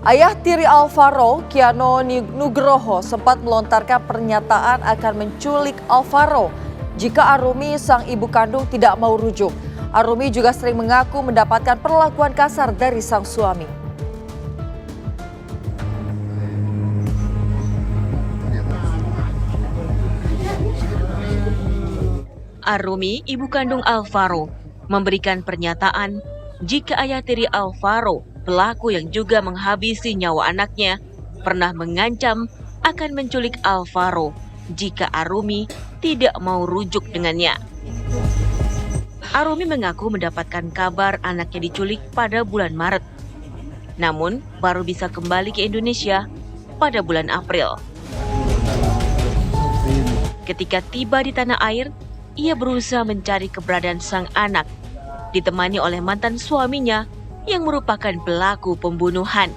Ayah tiri Alvaro, Kiano Nugroho, sempat melontarkan pernyataan akan menculik Alvaro jika Arumi, sang ibu kandung, tidak mau rujuk. Arumi juga sering mengaku mendapatkan perlakuan kasar dari sang suami. Arumi, ibu kandung Alvaro, memberikan pernyataan jika ayah tiri Alvaro, pelaku yang juga menghabisi nyawa anaknya, pernah mengancam akan menculik Alvaro jika Arumi tidak mau rujuk dengannya. Arumi mengaku mendapatkan kabar anaknya diculik pada bulan Maret, namun baru bisa kembali ke Indonesia pada bulan April. Ketika tiba di tanah air, ia berusaha mencari keberadaan sang anak, ditemani oleh mantan suaminya yang merupakan pelaku pembunuhan.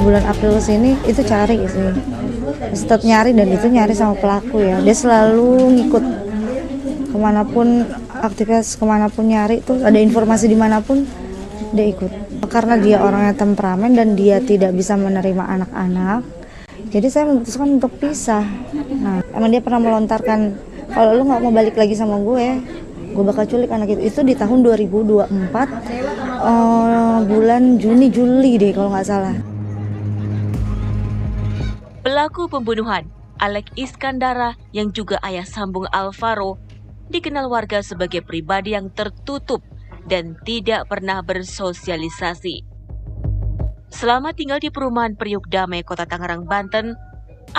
Bulan April sini itu cari sih, start nyari, dan itu nyari sama pelaku ya. Dia selalu ngikut kemanapun, aktivitas kemanapun nyari tuh, ada informasi dimanapun dia ikut. Karena dia orangnya temperamen dan dia tidak bisa menerima anak-anak, jadi saya memutuskan untuk pisah. Nah, emang dia pernah melontarkan, kalau lu nggak mau balik lagi sama gue bakal culik anak itu. Itu di tahun 2024, bulan Juni-Juli deh kalau nggak salah. Pelaku pembunuhan, Alek Iskandara, yang juga ayah sambung Alvaro, dikenal warga sebagai pribadi yang tertutup dan tidak pernah bersosialisasi. Selama tinggal di perumahan Priuk Damai, Kota Tangerang, Banten,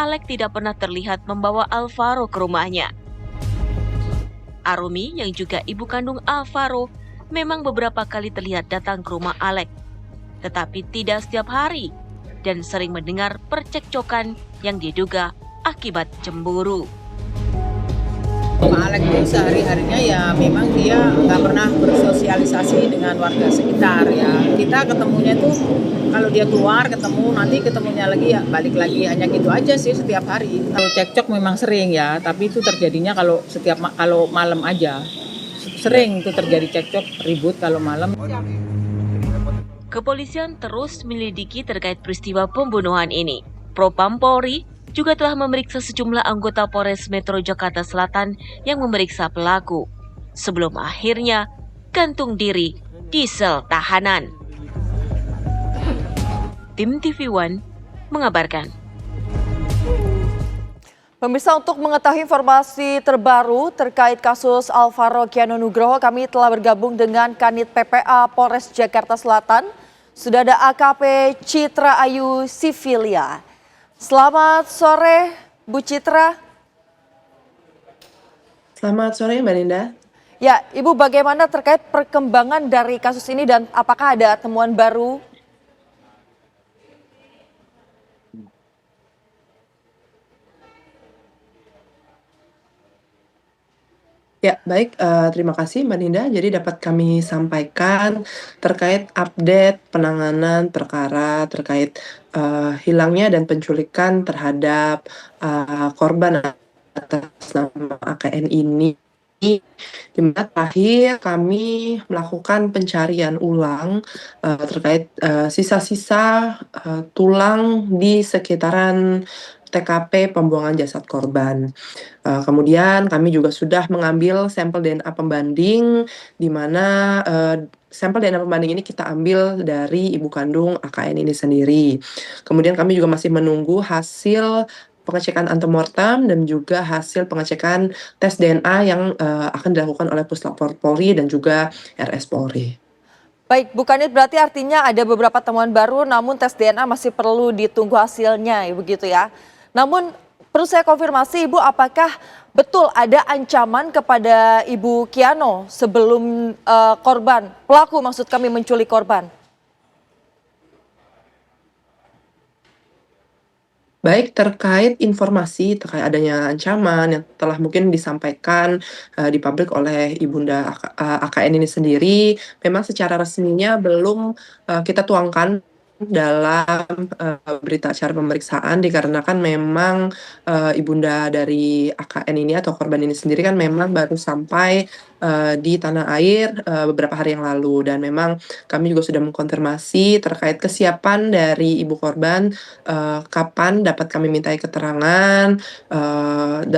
Alek tidak pernah terlihat membawa Alvaro ke rumahnya. Arumi, yang juga ibu kandung Alvaro, memang beberapa kali terlihat datang ke rumah Alek, tetapi tidak setiap hari, dan sering mendengar percekcokan yang diduga akibat cemburu. Pak Alek itu sehari-harinya ya memang dia nggak pernah bersosialisasi dengan warga sekitar ya. Kita ketemunya tuh kalau dia keluar ketemu, nanti ketemunya lagi ya balik lagi, hanya gitu aja sih setiap hari. Kalau cekcok memang sering ya, tapi itu terjadinya kalau kalau malam aja. Sering itu terjadi cekcok, ribut kalau malam. Kepolisian terus menyelidiki terkait peristiwa pembunuhan ini. Propam Polri juga telah memeriksa sejumlah anggota Polres Metro Jakarta Selatan yang memeriksa pelaku, sebelum akhirnya gantung diri di sel tahanan. Tim TV One mengabarkan. Pemirsa, untuk mengetahui informasi terbaru terkait kasus Alvaro Kiano Nugroho, kami telah bergabung dengan Kanit PPA Polres Jakarta Selatan. Sudah ada AKP Citra Ayu Sivilia. Selamat sore, Bu Citra. Selamat sore, Mbak Ninda. Ya, Ibu, bagaimana terkait perkembangan dari kasus ini dan apakah ada temuan baru? Ya, baik, terima kasih Mbak Ninda. Jadi dapat kami sampaikan terkait update penanganan perkara terkait hilangnya dan penculikan terhadap korban atas nama AKN ini. Di mana terakhir kami melakukan pencarian ulang terkait sisa-sisa tulang di sekitaran TKP pembuangan jasad korban. Kemudian kami juga sudah mengambil sampel DNA pembanding, di mana sampel DNA pembanding ini kita ambil dari ibu kandung AKN ini sendiri. Kemudian kami juga masih menunggu hasil pengecekan antemortem dan juga hasil pengecekan tes DNA yang akan dilakukan oleh Puslapor Polri dan juga RS Polri. Baik, Bu Kanit, berarti artinya ada beberapa temuan baru namun tes DNA masih perlu ditunggu hasilnya, begitu ya. Namun perlu saya konfirmasi, Ibu, apakah betul ada ancaman kepada Ibu Kiano sebelum korban, pelaku maksud kami, menculik korban? Baik, terkait informasi terkait adanya ancaman yang telah mungkin disampaikan di publik oleh Ibunda AKN ini sendiri, memang secara resminya belum kita tuangkan dalam berita acara pemeriksaan, dikarenakan memang ibunda dari AKN ini atau korban ini sendiri kan memang baru sampai di tanah air beberapa hari yang lalu, dan memang kami juga sudah mengkonfirmasi terkait kesiapan dari ibu korban, kapan dapat kami mintai keterangan,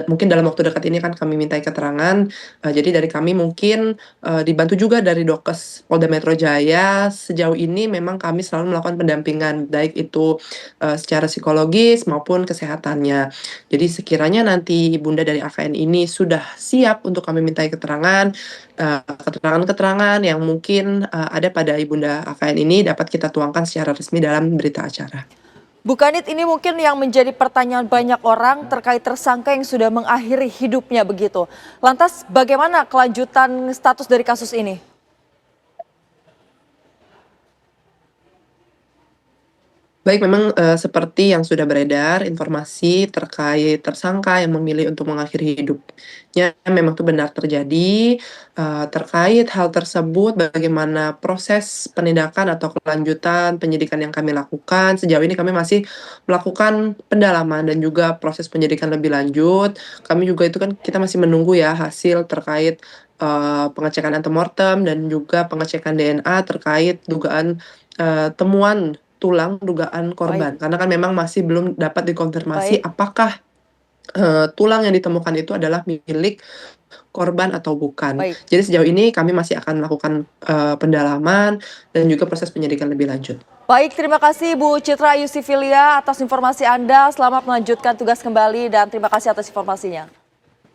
mungkin dalam waktu dekat ini kan kami mintai keterangan, jadi dari kami mungkin, dibantu juga dari Dokes Polda Metro Jaya. Sejauh ini memang kami selalu melakukan pendampingan, baik itu, secara psikologis maupun kesehatannya. Jadi sekiranya nanti ibunda dari AKN ini sudah siap untuk kami mintai keterangan, keterangan-keterangan yang mungkin, ada pada ibunda AKN ini dapat kita tuangkan secara resmi dalam berita acara. Bu Kanit, ini mungkin yang menjadi pertanyaan banyak orang terkait tersangka yang sudah mengakhiri hidupnya begitu. Lantas bagaimana kelanjutan status dari kasus ini? Baik, memang, seperti yang sudah beredar informasi terkait tersangka yang memilih untuk mengakhiri hidupnya memang itu benar terjadi. Terkait hal tersebut bagaimana proses penindakan atau kelanjutan penyidikan yang kami lakukan, sejauh ini kami masih melakukan pendalaman dan juga proses penyidikan lebih lanjut. Kami juga itu kan kita masih menunggu ya hasil terkait, pengecekan antemortem dan juga pengecekan DNA terkait dugaan, temuan tulang dugaan korban. Baik, Karena kan memang masih belum dapat dikonfirmasi baik, apakah, tulang yang ditemukan itu adalah milik korban atau bukan. baik. Jadi sejauh ini kami masih akan melakukan, pendalaman dan juga proses penyidikan lebih lanjut. Baik, terima kasih Bu Citra Yusifilia atas informasi Anda. Selamat melanjutkan tugas kembali dan terima kasih atas informasinya.